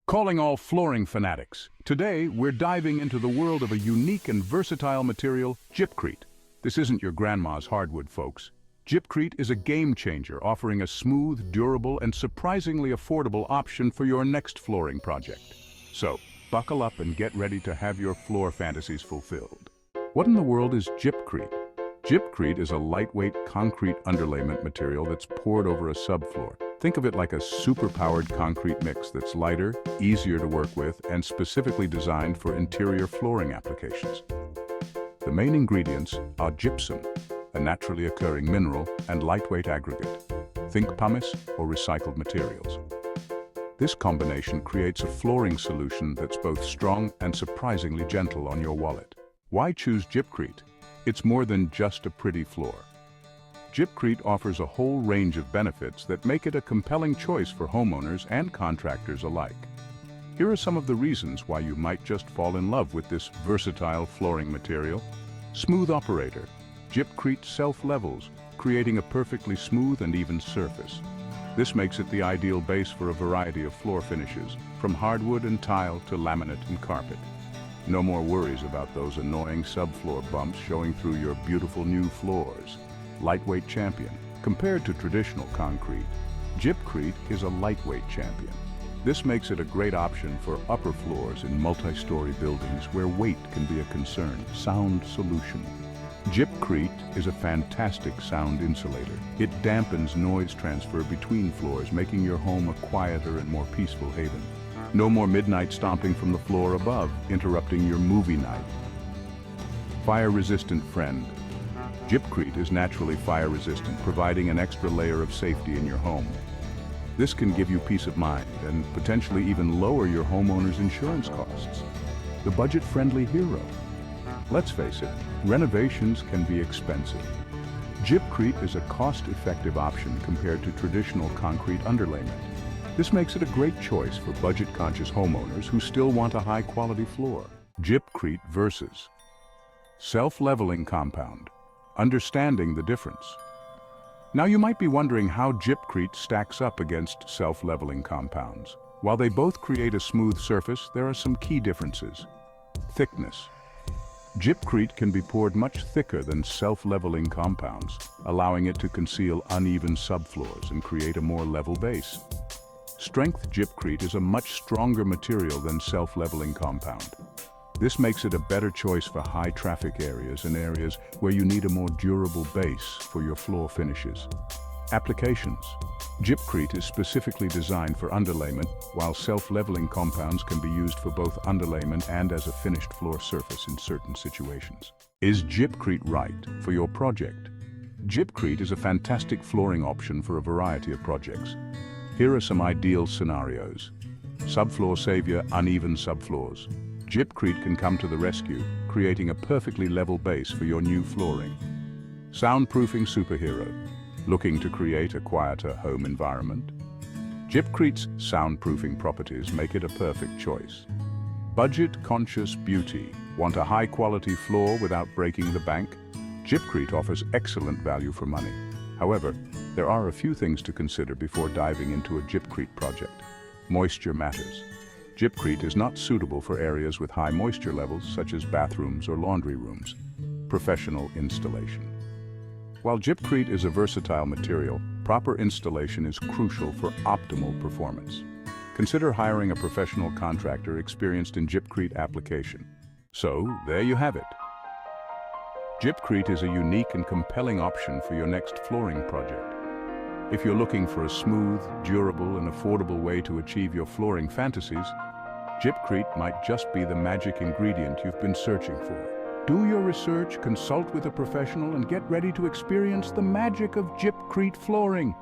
Calling all flooring fanatics. Today, we're diving into the world of a unique and versatile material, Gypcrete. This isn't your grandma's hardwood, folks. Gypcrete is a game changer, offering a smooth, durable, and surprisingly affordable option for your next flooring project. So, buckle up and get ready to have your floor fantasies fulfilled. What in the world is Gypcrete? Gypcrete is a lightweight concrete underlayment material that's poured over a subfloor. Think of it like a super-powered concrete mix that's lighter, easier to work with, and specifically designed for interior flooring applications. The main ingredients are gypsum, a naturally occurring mineral, and lightweight aggregate. Think pumice or recycled materials. This combination creates a flooring solution that's both strong and surprisingly gentle on your wallet. Why choose Gypcrete? It's more than just a pretty floor. Gypcrete offers a whole range of benefits that make it a compelling choice for homeowners and contractors alike. Here are some of the reasons why you might just fall in love with this versatile flooring material. Smooth operator. Gypcrete self-levels, creating a perfectly smooth and even surface. This makes it the ideal base for a variety of floor finishes, from hardwood and tile to laminate and carpet. No more worries about those annoying subfloor bumps showing through your beautiful new floors. Lightweight champion. Compared to traditional concrete, Gypcrete is a lightweight champion. This makes it a great option for upper floors in multi-story buildings where weight can be a concern. Sound solution. Gypcrete is a fantastic sound insulator. It dampens noise transfer between floors, making your home a quieter and more peaceful haven. No more midnight stomping from the floor above, interrupting your movie night. Fire-resistant friend. Gypcrete is naturally fire-resistant, providing an extra layer of safety in your home. This can give you peace of mind and potentially even lower your homeowner's insurance costs. The budget-friendly hero. Let's face it, renovations can be expensive. Gypcrete is a cost-effective option compared to traditional concrete underlayment. This makes it a great choice for budget-conscious homeowners who still want a high-quality floor. Gypcrete versus self-leveling compound. Understanding the difference. Now you might be wondering how Gypcrete stacks up against self-leveling compounds. While they both create a smooth surface, there are some key differences. Thickness. Gypcrete can be poured much thicker than self-leveling compounds, allowing it to conceal uneven subfloors and create a more level base. Strength. Gypcrete is a much stronger material than self-leveling compound. This makes it a better choice for high-traffic areas and areas where you need a more durable base for your floor finishes. Applications. Gypcrete is specifically designed for underlayment, while self-leveling compounds can be used for both underlayment and as a finished floor surface in certain situations. Is Gypcrete right for your project? Gypcrete is a fantastic flooring option for a variety of projects. Here are some ideal scenarios. Subfloor savior, uneven subfloors. Gypcrete can come to the rescue, creating a perfectly level base for your new flooring. Soundproofing superhero. Looking to create a quieter home environment? Gypcrete's soundproofing properties make it a perfect choice. Budget-conscious beauty. Want a high-quality floor without breaking the bank? Gypcrete offers excellent value for money. However, there are a few things to consider before diving into a Gypcrete project. Moisture matters. Gypcrete is not suitable for areas with high moisture levels, such as bathrooms or laundry rooms. Professional installation. While Gypcrete is a versatile material, proper installation is crucial for optimal performance. Consider hiring a professional contractor experienced in Gypcrete application. So, there you have it. Gypcrete is a unique and compelling option for your next flooring project. If you're looking for a smooth, durable, and affordable way to achieve your flooring fantasies, Gypcrete might just be the magic ingredient you've been searching for. Do your research, consult with a professional, and get ready to experience the magic of Gypcrete flooring.